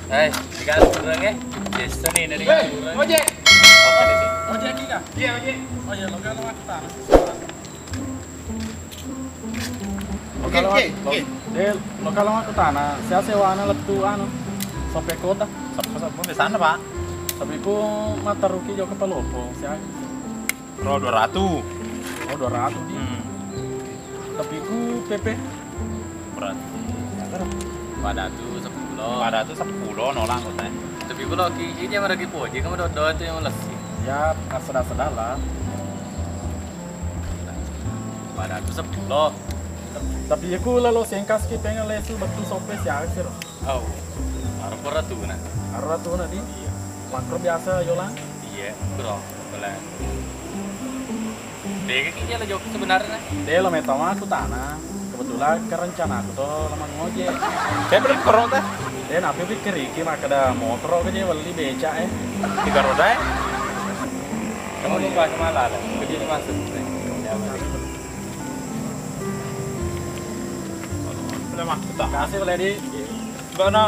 Dikali kurangnya. Jason ini dari kurang. Ojek. Oke deh. Ojek iki kah? Iya, Ojek. Oh iya, lokal aku tanah. Oke. Lokal aku tanah. Saya sewa letu sampai kota. Sampai di sana, Pak. Tapi ku mata ruki jauh ke Palopo. Saya Pro 200. oh 200 di. Tapi ku PP. Berarti Pada tuh 10. pada tuh 10 nolang kok teh. Tapi kalau ini yang lagi poji kamu doa itu yang lesi. Ya sedar lah. Pada tuh 10. Tapi aku lalu sengkas ki pengen lesu betul sampai siang sih. Oh. Harus berat tuh nah. Arwah tuh nanti. Makro biasa yolang. Iya, bro. Boleh. Dek ini lah jok sebenarnya. Dia lo metama aku tanah. Kebetulan kerencana aku tuh lama ngojek. Saya beli pro teh. Dia napi pikir iki mah kada motor aja beli beca 3 roda ya. Kamu lupa kemana lah? Jadi masuk. Udah mah kita. Kasih boleh di. Gono.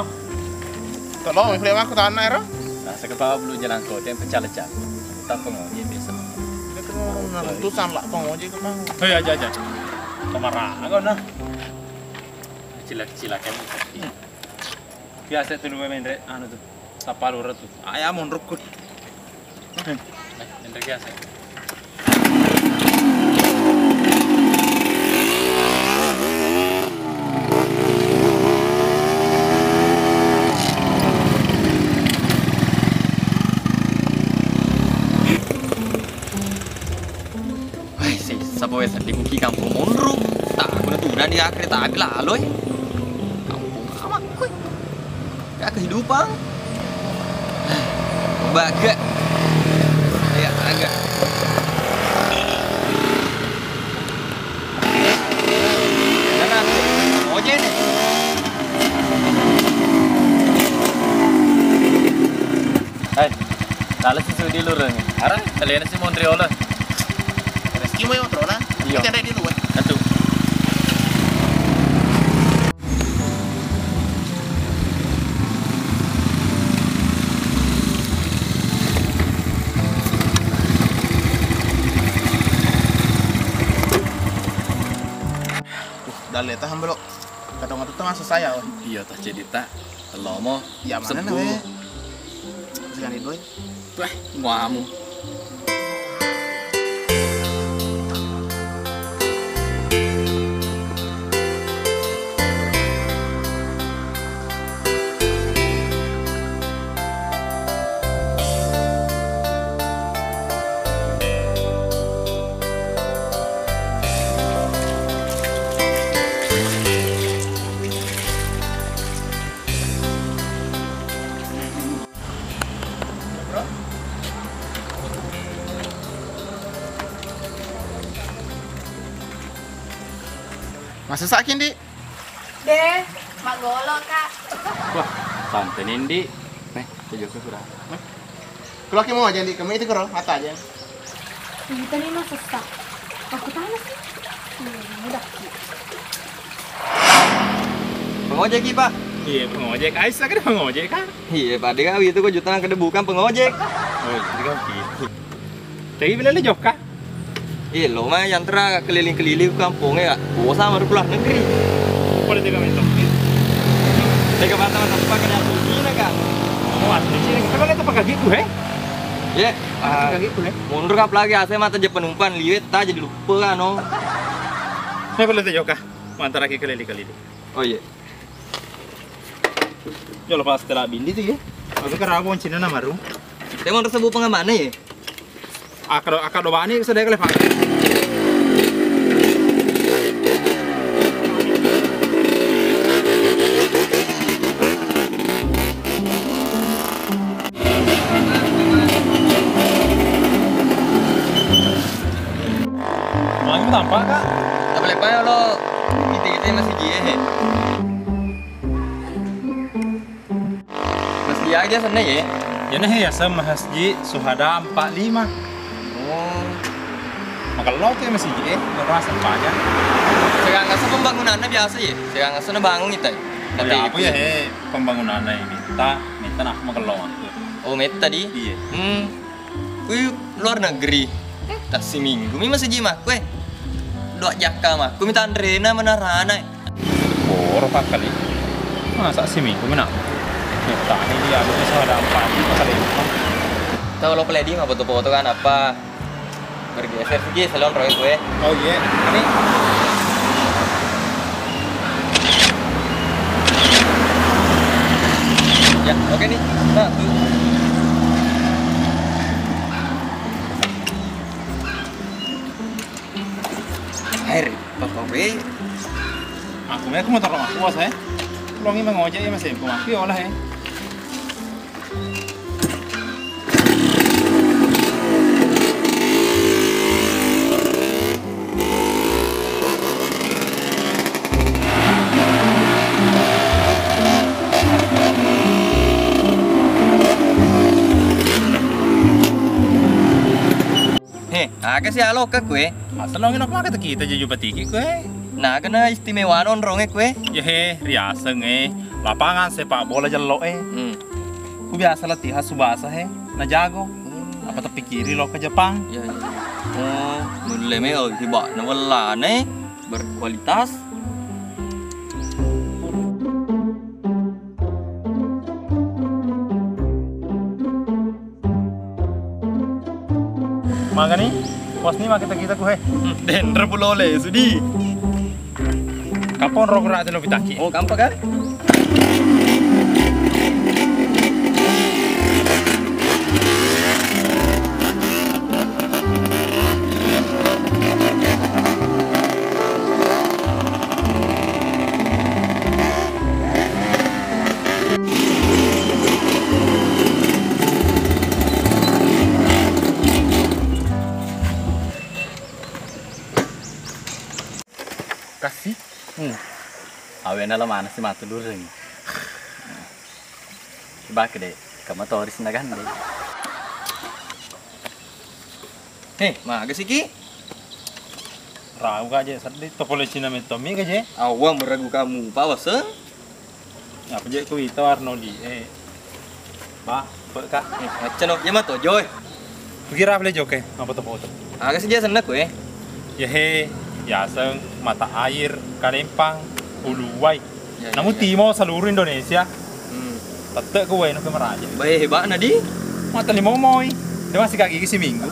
Tolong, beli aku tanah era. Nah, sekepa belum jalan kota yang pecah-lecah. Kita pengojek biasa. Kita kena ratusan lah pengojek ke bang. Hei aja. Kemarah gono. Cilak-cilak kan. Biasa tuh dua main anu tuh. Tapal urat tuh. Ayam monrukut. Yang biasa. Sabawa sa di kuki kampung Monro. Tak guna tuna di akhir tak lalu. Kampung amat kuy. Kayak kehidupan. Baga. Ya agak. Jangan. Ojek nih. Hai. Lalu sih di luar nih. Arah kalian sih Montreal lah. Reski mau yang terona? Iya. Kita ada di luar. Satu. Dah lihat hambro. Kata ngatu tuh masa saya. Iya tak jadi tak. Lomo. Ya mana Sepuluh. nih? Jangan itu. Wah, ngamu. Masa sakit di? Deh, mak golo kak. Wah, santai Nindi. Nih, tujuh ke kurang. Kalau mau aja di kami itu kerol mata aja. Kita nih mah sesak. Aku tanah sih. Udah. Pengojek Ki, Pak. Iya, pengojek. Aisyah kan pengojek kan? Iya, Pak. Dia itu kok jutaan kada bukan pengojek. Oh, jadi kan gitu. Tapi bila le jokka? Iya, lo mah yang tera keliling-keliling kampungnya, bosan baru keluar negeri. Boleh tiga mentok. Tega mata tempat kan yang begini kan. Oh, asli sini. Kita kan itu pakai gitu, he? Ya, Pakai gitu, he? mundur kap lagi ase mata je penumpang liwet ta jadi lupa kan no. Saya boleh te jokka. Antara lagi keliling-keliling. Oh iya. Yo lepas setelah bindi tuh ya. Aku kerabon Cina nama rum. Saya mau tersebut pengaman nih. Akad dobani sudah kali pak. Lagi tampak kak? Tak boleh payah lo. Kita masih dia he. Masih dia aja sana ya. Ya nih ya sama Masjid Suhada 45. Oh. Maka lo tuh masih je, ngerasa banyak. Sekarang asal pembangunannya biasa ya. Sekarang asal bangun kita. Tapi apa ya he pembangunannya ini. minta nak magelong. Oh, meta di. Iya. Kui luar negeri. Tak seminggu mi masih jima kue. Dua jaka mah. Kui minta Andrena menarana. Boro pak kali. Masa sih minggu mana? Minta ini dia bisa ada apa? Kali. Tahu lo peledi mah foto-foto kan apa? Bergeser sih salon roy gue. Oh iya, ini. Ya, oke nih. Nah, tuh. Air, apa gue? Aku mau taruh aku saya. Longi mengojek ya masih pemaki olah ya. Aga sih alo ke kue. Asal longi nak makan kita jadi patiki kue. Nah, kena istimewa non ronge kue. Ya he, riasa lapangan sepak bola jalo Ku biasa latihan subasa he, na jago. Apa tapi kiri lo ke Jepang? Ya, ya. Oh, mulai me oh tiba na wala ne berkualitas. Makan nih, pos nih makan kita ku he. Dendra pulole sudi. Kapan rok rak lo pitaki? Oh, gampang kan? Kasih. Awena la mana sih matu dulu nih. Coba deh, kamu tahu di sini kan deh. Heh, mah ke siki? Ragu aja, sedih. Topole Cina metomi aja. Awang meragu kamu, Pak Wase? Apa je ku itu Arnoldi. Bah, kak. Ceno, ya mah tojoy. Kira boleh joke, apa tuh foto? Aga sih dia senang kue. Ya he, biasa mata air, Kalempang, Uluwai. Ya, Namun ya. Timor seluruh Indonesia. Tetep kowe nu kemeraja. Baik hebat nadi. Mata limo moy. Dia masih kaki si minggu.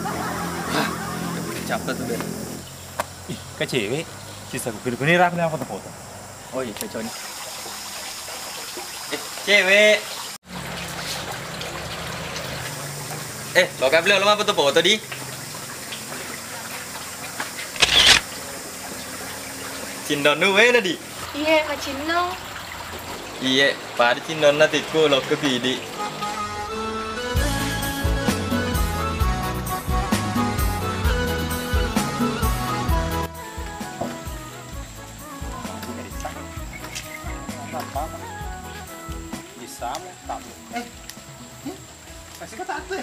Capek tuh Ben. Ih, ke cewek. Sisa ku kini rap nih foto-foto. Oh iya, cocok nih. Cewek. Lo kan beli lo mah foto-foto di. Cindon nu we nadi. Iya, macino. Iya, pada cindon nanti ku lo ke bidi. Bisa mau tak? Kasih kata aku.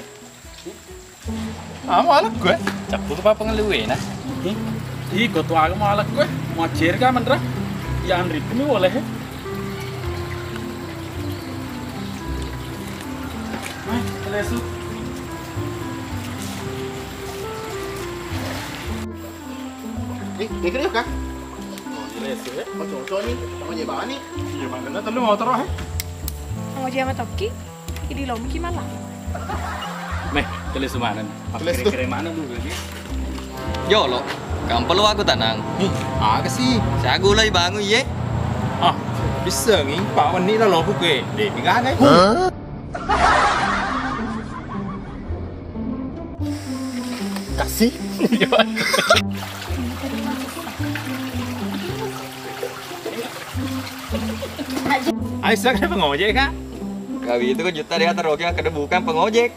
Malah gue. Cap tuh apa pengeluwe nah? Ih, kau tuh aku malah gue. Mau ajar kan mandra? Ya Andri ini boleh he. Lesu. Ini kira kak? Lesu ya. Mau cocok nih, sama jebaan nih. Iya mana telu mau taruh he. Mau dia sama Toki? Ini lo mungkin malah. Meh, tulis mana? Tulis tuh. Kira mana dulu nih? Yo lo, kamu perlu aku tenang. Nih, aga sih. Saya gulai bangun ye. Ah, bisa nih. Pak Wan ini lah lo gue. Deh, enggak ada. Kasih. Aisyah kenapa ngojek kak? Kali itu kan juta dia taruhnya kada bukan pengojek.